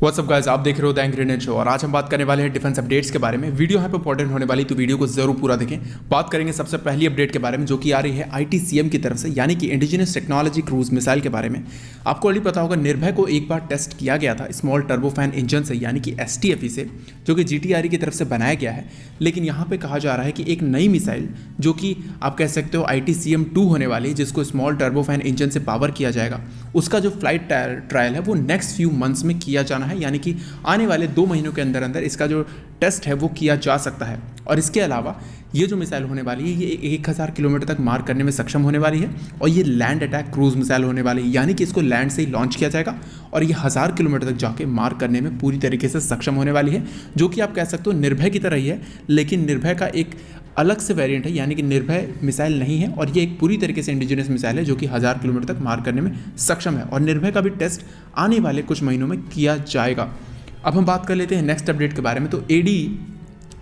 WhatsApp guys, आप देख रहे हो द एंग्री इंडियन शो और आज हम बात करने वाले हैं डिफेंस अपडेट्स के बारे में। वीडियो यहाँ पे इंपॉर्टेंट होने वाली, तो वीडियो को जरूर पूरा देखें। बात करेंगे सबसे पहली अपडेट के बारे में जो कि आ रही है ITCM की तरफ से, यानी कि इंडिजिनस टेक्नोलॉजी क्रूज मिसाइल के बारे में। आपको ऑलरेडी पता होगा निर्भय को एक बार टेस्ट किया गया था स्मॉल टर्बोफैन इंजन से, यानी कि STFE से, जो कि GTRE की तरफ से बनाया गया है। लेकिन यहाँ पे कहा जा रहा है कि एक नई मिसाइल जो कि आप कह सकते हो ITCM-2 होने वाली है, जिसको स्मॉल टर्बोफैन इंजन से पावर किया जाएगा, उसका जो फ्लाइट ट्रायल है वो नेक्स्ट फ्यू मंथ्स में किया जाना है, यानी कि आने वाले 2 महीनों के अंदर अंदर इसका जो टेस्ट है वो किया जा सकता है। और इसके अलावा ये जो मिसाइल होने वाली है ये 1000 किलोमीटर तक मार करने में सक्षम होने वाली है और ये लैंड अटैक क्रूज मिसाइल होने वाली है, यानी कि इसको लैंड से ही लॉन्च किया जाएगा और ये 1000 किलोमीटर तक जाके मार करने में पूरी तरीके से सक्षम होने वाली है, जो कि आप कह सकते हो निर्भय की तरह ही है, लेकिन निर्भय का एक अलग से वेरिएंट है, यानी कि निर्भय मिसाइल नहीं है और ये एक पूरी तरीके से इंडिजिनस मिसाइल है जो कि 1000 किलोमीटर तक मार करने में सक्षम है। और निर्भय का भी टेस्ट आने वाले कुछ महीनों में किया जाएगा। अब हम बात कर लेते हैं नेक्स्ट अपडेट के बारे में। तो ADE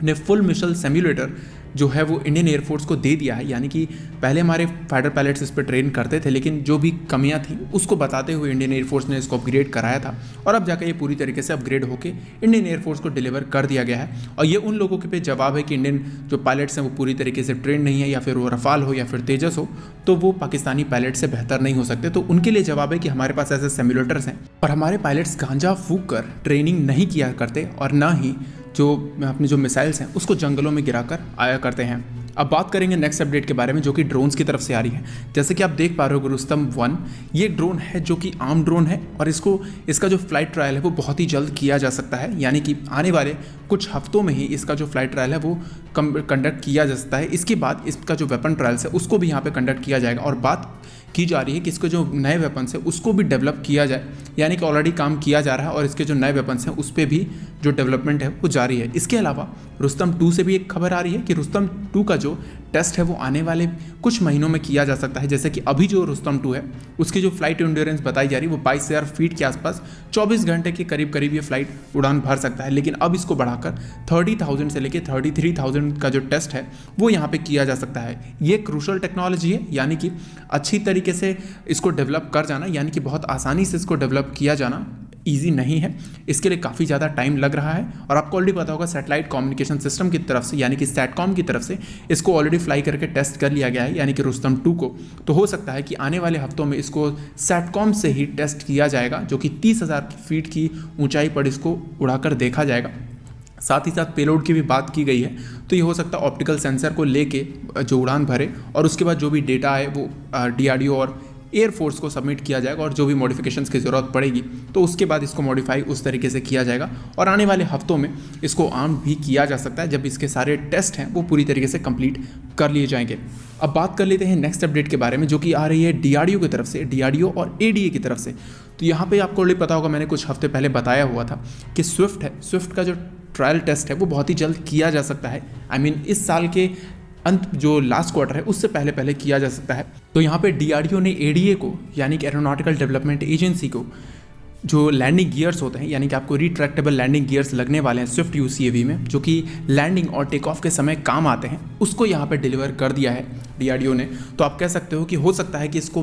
ने फुल मिशन सिम्युलेटर जो है वो इंडियन एयरफोर्स को दे दिया है, यानी कि पहले हमारे फाइटर पायलट्स इस पर ट्रेन करते थे, लेकिन जो भी कमियां थी उसको बताते हुए इंडियन एयरफोर्स ने इसको अपग्रेड कराया था और अब जाकर ये पूरी तरीके से अपग्रेड होकर इंडियन एयरफोर्स को डिलीवर कर दिया गया है। और ये उन लोगों के पे जवाब है कि इंडियन जो पायलट्स हैं वो पूरी तरीके से ट्रेन नहीं है, या फिर वो रफाल हो या फिर तेजस हो, तो वो पाकिस्तानी पायलट से बेहतर नहीं हो सकते। तो उनके लिए जवाब है कि हमारे पास ऐसे सिम्युलेटर्स हैं और हमारे पायलट्स गांजा फूंक कर ट्रेनिंग नहीं किया करते और ना ही जो अपने जो मिसाइल्स हैं उसको जंगलों में गिराकर आया करते हैं। अब बात करेंगे नेक्स्ट अपडेट के बारे में जो कि ड्रोन्स की तरफ से आ रही है। जैसे कि आप देख पा रहे हो रुस्तम 1 ये ड्रोन है जो कि आर्म ड्रोन है और इसका जो फ्लाइट ट्रायल है वो बहुत ही जल्द किया जा सकता है, यानी कि आने वाले कुछ हफ्तों में ही इसका जो फ्लाइट ट्रायल है वो कंडक्ट किया जा सकता है। इसके बाद इसका जो वेपन ट्रायल्स है उसको भी यहाँ पे कंडक्ट किया जाएगा और बात की जा रही है कि इसके जो नए वेपन्स है उसको भी डेवलप किया जाए, यानी कि ऑलरेडी काम किया जा रहा है और इसके जो नए वेपन्स हैं उस पर भी जो डेवलपमेंट है वो जारी है। इसके अलावा रुस्तम 2 से भी एक खबर आ रही है कि रुस्तम 2 का जो टेस्ट है वो आने वाले कुछ महीनों में किया जा सकता है। जैसे कि अभी जो रुस्तम 2 है उसकी जो फ्लाइट एंड्योरेंस बताई जा रही है वो 22,000 फीट के आसपास 24 घंटे के करीब करीब ये फ्लाइट उड़ान भर सकता है, लेकिन अब इसको बढ़ाकर 30,000 से लेकर 33,000 का जो टेस्ट है वो यहाँ पे किया जा सकता है। ये क्रूशल टेक्नोलॉजी है, यानी कि अच्छी तरीके से इसको डेवलप कर जाना, यानी कि बहुत आसानी से इसको डेवलप किया जाना ईजी नहीं है, इसके लिए काफ़ी ज़्यादा टाइम लग रहा है। और आपको ऑलरेडी पता होगा सैटेलाइट कम्युनिकेशन सिस्टम की तरफ से, यानी कि सैटकॉम की तरफ से इसको ऑलरेडी फ्लाई करके टेस्ट कर लिया गया है, यानी कि रुस्तम 2 को। तो हो सकता है कि आने वाले हफ्तों में इसको सैटकॉम से ही टेस्ट किया जाएगा, जो कि 30,000 फीट की ऊंचाई पर इसको उड़ाकर देखा जाएगा। साथ ही साथ पेलोड की भी बात की गई है, तो ये हो सकता है ऑप्टिकल सेंसर को लेके जो उड़ान भरे और उसके बाद जो भी डेटा है वो DRDO और एयरफोर्स को सबमिट किया जाएगा और जो भी मॉडिफिकेशंस की ज़रूरत पड़ेगी तो उसके बाद इसको मॉडिफाई उस तरीके से किया जाएगा और आने वाले हफ्तों में इसको आर्म भी किया जा सकता है जब इसके सारे टेस्ट हैं वो पूरी तरीके से कंप्लीट कर लिए जाएंगे। अब बात कर लेते हैं नेक्स्ट अपडेट के बारे में जो कि आ रही है DRDO की तरफ से, DRDO और ADA की तरफ से। तो यहाँ पर आपको ऑलरेडी पता होगा, मैंने कुछ हफ्ते पहले बताया हुआ था कि स्विफ्ट का जो ट्रायल टेस्ट है वो बहुत ही जल्द किया जा सकता है। इस साल के अंत जो लास्ट क्वार्टर है उससे पहले किया जा सकता है। तो यहाँ पे DRDO ने ADA को, यानी कि एरोनॉटिकल डेवलपमेंट एजेंसी को, जो लैंडिंग गियर्स होते हैं, यानी कि आपको रिट्रैक्टेबल लैंडिंग गियर्स लगने वाले हैं स्विफ्ट UCAV में, जो कि लैंडिंग और टेक ऑफ के समय काम आते हैं, उसको यहाँ पे डिलीवर कर दिया है DRDO ने। तो आप कह सकते हो कि हो सकता है कि इसको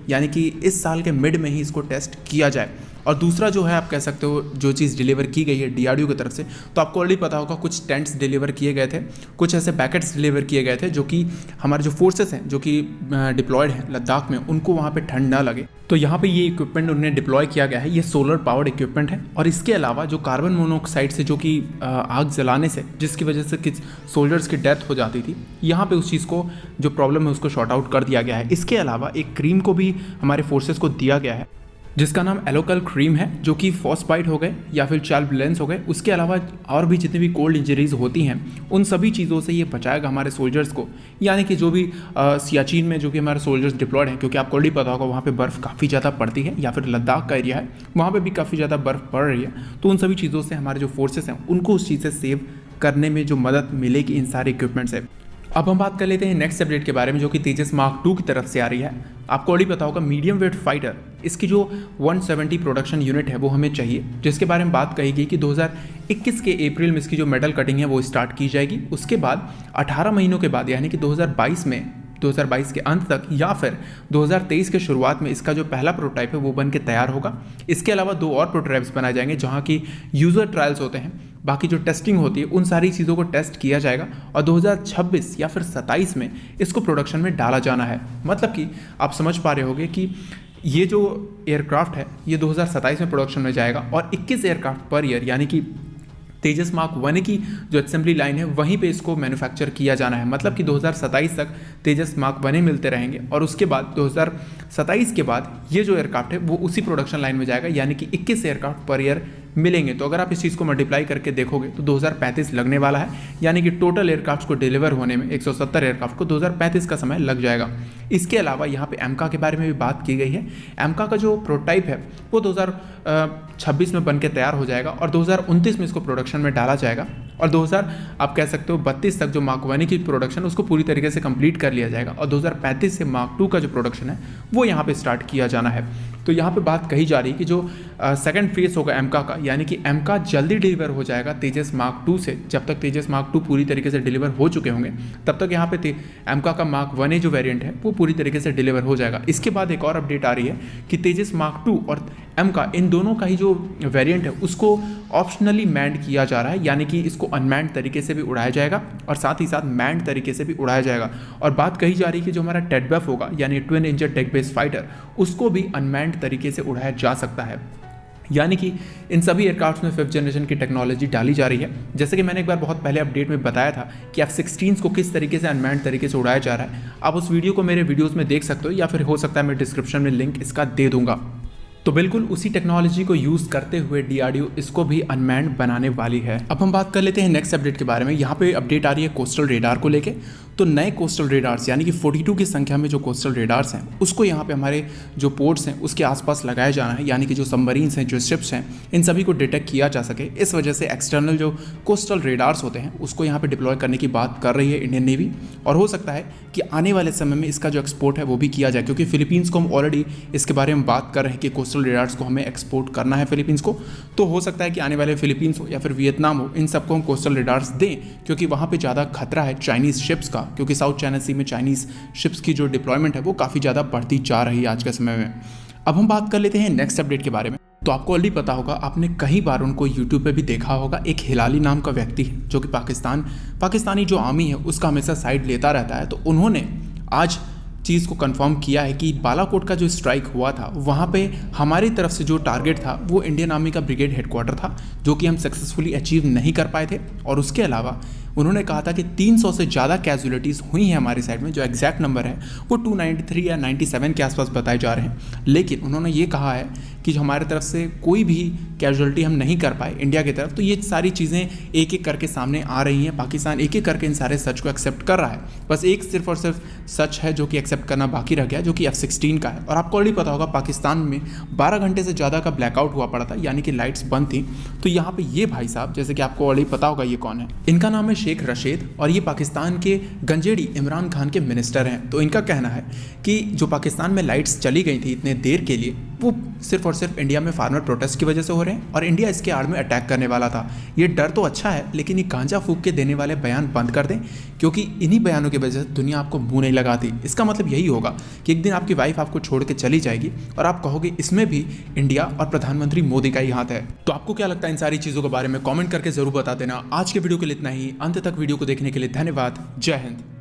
यानी कि इस साल के मिड में ही इसको टेस्ट किया जाए। और दूसरा जो है आप कह सकते हो जो चीज़ डिलीवर की गई है DRDO की तरफ से, तो आपको ऑलरेडी पता होगा कुछ टेंट्स डिलीवर किए गए थे, कुछ ऐसे पैकेट्स डिलीवर किए गए थे जो कि हमारे जो फोर्सेस हैं जो कि डिप्लॉयड हैं लद्दाख में, उनको वहाँ पे ठंड ना लगे। तो यहाँ पे ये इक्विपमेंट उन्हें डिप्लॉय किया गया है, ये सोलर पावर्ड इक्विपमेंट है। और इसके अलावा जो कार्बन मोनोऑक्साइड से जो कि आग जलाने से जिसकी वजह से कि सोल्जर्स की डेथ हो जाती थी, यहाँ पे उस चीज़ को जो प्रॉब्लम है उसको शॉर्ट आउट कर दिया गया है। इसके अलावा एक क्रीम को भी हमारे फोर्सेस को दिया गया है जिसका नाम एलोकल क्रीम है, जो कि फ्रॉस्टबाइट हो गए या फिर चार्बुलेंस हो गए, उसके अलावा और भी जितनी भी कोल्ड इंजरीज होती हैं उन सभी चीज़ों से ये बचाएगा हमारे सोल्जर्स को। यानी कि जो भी सियाचिन में जो कि हमारे सोल्जर्स डिप्लॉयड हैं, क्योंकि आपको ऑलरेडी पता होगा वहाँ पे बर्फ़ काफ़ी ज़्यादा पड़ती है, या फिर लद्दाख का एरिया है वहाँ पर भी काफ़ी ज़्यादा बर्फ़ पड़ रही है, तो उन सभी चीज़ों से हमारे जो फोर्सेस हैं उनको उस चीज़ से सेव करने में जो मदद मिलेगी इन सारे इक्विपमेंट से। अब हम बात कर लेते हैं नेक्स्ट अपडेट के बारे में जो कि तेजस मार्क 2 की तरफ से आ रही है। आपको ऑलरेडी पता होगा मीडियम वेट फाइटर, इसकी जो 170 प्रोडक्शन यूनिट है वो हमें चाहिए, जिसके बारे में बात कही गई कि 2021 के अप्रैल में इसकी जो मेटल कटिंग है वो स्टार्ट की जाएगी। उसके बाद 18 महीनों के बाद, यानी कि 2022 में 2022 के अंत तक या फिर 2023 के शुरुआत में इसका जो पहला प्रोटोटाइप है वो बन के तैयार होगा। इसके अलावा 2 और प्रोटोटाइप्स बनाए जाएंगे जहाँ की यूज़र ट्रायल्स होते हैं, बाकी जो टेस्टिंग होती है उन सारी चीज़ों को टेस्ट किया जाएगा और 2026 या फिर 27 में इसको प्रोडक्शन में डाला जाना है। मतलब कि आप समझ पा रहे होंगे कि ये जो एयरक्राफ्ट है ये 2027 में प्रोडक्शन में जाएगा और 21 एयरक्राफ्ट पर ईयर यानी कि तेजस मार्क 1 की जो असेंबली लाइन है वहीं पे इसको मैन्युफैक्चर किया जाना है। मतलब कि 2027 तक तेजस मार्क 1 मिलते रहेंगे और उसके बाद 2027 के बाद ये जो एयरक्राफ्ट है वो उसी प्रोडक्शन लाइन में जाएगा यानी कि 21 एयरक्राफ्ट पर ईयर मिलेंगे। तो अगर आप इस चीज़ को मल्टीप्लाई करके देखोगे तो 2035 लगने वाला है, यानी कि टोटल एयरक्राफ्ट को डिलीवर होने में 170 एयरक्राफ्ट को 2035 का समय लग जाएगा। इसके अलावा यहाँ पे एमका के बारे में भी बात की गई है। एमका का जो प्रोटोटाइप है वो 2026 में बन के तैयार हो जाएगा और 2029 में इसको प्रोडक्शन में डाला जाएगा और 2000 आप कह सकते हो 32 तक जो मार्क 1 की प्रोडक्शन उसको पूरी तरीके से कंप्लीट कर लिया जाएगा और 2035 से मार्क 2 का जो प्रोडक्शन है वो यहाँ पे स्टार्ट किया जाना है। तो यहाँ पे बात कही जा रही है कि जो सेकंड फेज होगा एमका का, यानी कि एमका जल्दी डिलीवर हो जाएगा तेजस मार्क 2 से। जब तक तेजस मार्क 2 पूरी तरीके से डिलीवर हो चुके होंगे तब तक यहाँ पे एमका का मार्क 1 जो वेरिएंट है वो पूरी तरीके से डिलीवर हो जाएगा। इसके बाद एक और अपडेट आ रही है कि तेजस मार्क 2 और एमका इन दोनों का ही जो वेरिएंट है उसको ऑप्शनली मैंड किया जा रहा है, यानी कि इसको अनमैंड तरीके से भी उड़ाया जाएगा और साथ ही साथ मैंड तरीके से भी उड़ाया जाएगा। और बात कही जा रही है कि जो हमारा टेडबेफ होगा यानी twin engine deck based fighter उसको भी अनमैंड तरीके से उड़ाया जा सकता है, यानी कि इन सभी एयरक्राफ्ट में 5th जनरेशन की टेक्नोलॉजी डाली जा रही है। जैसे कि मैंने एक बार बहुत पहले अपडेट में बताया था कि F-16 को किस तरीके से अनमैंड तरीके से उड़ाया जा रहा है। आप उस वीडियो को मेरे वीडियोस में देख सकते हो या फिर हो सकता है मैं डिस्क्रिप्शन में लिंक इसका दे दूंगा। तो बिल्कुल उसी टेक्नोलॉजी को यूज़ करते हुए DRDO इसको भी अनमैंड बनाने वाली है। अब हम बात कर लेते हैं नेक्स्ट अपडेट के बारे में। यहाँ पे अपडेट आ रही है कोस्टल रेडार को लेके। तो नए कोस्टल रेडार्स यानी कि 42 की संख्या में जो कोस्टल रेडार्स हैं उसको यहाँ पे हमारे जो पोर्ट्स हैं उसके आसपास लगाया जाना है, यानी कि जो सबमरीन्स हैं, जो शिप्स हैं, इन सभी को डिटेक्ट किया जा सके। इस वजह से एक्सटर्नल जो कोस्टल रेडार्स होते हैं उसको यहाँ पे डिप्लॉय करने की बात कर रही है इंडियन नेवी और हो सकता है कि आने वाले समय में इसका जो एक्सपोर्ट है वो भी किया जाए, क्योंकि फिलीपींस को हम ऑलरेडी इसके बारे में बात कर रहे हैं कि कोस्टल रेडार्स को हमें एक्सपोर्ट करना है फिलीपींस को। तो हो सकता है कि आने वाले फिलीपींस हो या फिर वियतनाम हो, इन सबको हम कोस्टल रेडार्स दें, क्योंकि वहाँ पे ज़्यादा खतरा है चाइनीज़ शिप्स का, क्योंकि साउथ चाइना सी में चाइनीज़ शिप्स की जो डिप्लॉयमेंट है वो काफ़ी ज़्यादा बढ़ती जा रही है आज के समय में। अब हम बात कर लेते हैं नेक्स्ट अपडेट के बारे में। तो आपको ऑलरेडी पता होगा, आपने कई बार उनको यूट्यूब पे भी देखा होगा, एक हिलाली नाम का व्यक्ति है जो कि पाकिस्तानी जो आर्मी है उसका हमेशा साइड लेता रहता है। तो उन्होंने आज चीज़ को कंफर्म किया है कि बालाकोट का जो स्ट्राइक हुआ था वहाँ पे हमारी तरफ से जो टारगेट था वो इंडियन आर्मी का ब्रिगेड हेडक्वार्टर था, जो कि हम सक्सेसफुली अचीव नहीं कर पाए थे। और उसके अलावा उन्होंने कहा था कि 300 से ज़्यादा कैजुअलिटीज़ हुई हैं हमारी साइड में। जो एग्जैक्ट नंबर है वो 293 या 97 के आसपास बताए जा रहे हैं, लेकिन उन्होंने ये कहा है कि जो हमारे तरफ से कोई भी कैजुअलिटी हम नहीं कर पाए इंडिया की तरफ। तो ये सारी चीज़ें एक एक करके सामने आ रही हैं। पाकिस्तान एक एक करके इन सारे सच को एक्सेप्ट कर रहा है। बस एक सिर्फ और सिर्फ सच है जो कि एक्सेप्ट करना बाकी रह गया, जो कि F-16 का है। और आपको ऑलरेडी पता होगा पाकिस्तान में 12 घंटे से ज़्यादा का ब्लैकआउट हुआ पड़ा था, यानी कि लाइट्स बंद थी। तो यहाँ पे ये भाई साहब, जैसे कि आपको ऑलरेडी पता होगा ये कौन है, इनका नाम है शेख रशीद और ये पाकिस्तान के गंजेड़ी इमरान खान के मिनिस्टर हैं। तो इनका कहना है कि जो पाकिस्तान में लाइट्स चली गई थी इतने देर के लिए, वो सिर्फ और सिर्फ इंडिया में फार्मर प्रोटेस्ट की वजह से हो रहे हैं और इंडिया इसके आड़ में अटैक करने वाला था। ये डर तो अच्छा है, लेकिन ये गांजा फूंक के देने वाले बयान बंद कर दें, क्योंकि इन्हीं बयानों की वजह से दुनिया आपको मुंह नहीं लगाती। इसका मतलब यही होगा कि एक दिन आपकी वाइफ आपको छोड़ के चली जाएगी और आप कहोगे इसमें भी इंडिया और प्रधानमंत्री मोदी का ही हाथ है। तो आपको क्या लगता है इन सारी चीज़ों के बारे में कमेंट करके जरूर बता देना। आज के वीडियो के लिए इतना ही। अंत तक वीडियो को देखने के लिए धन्यवाद। जय हिंद।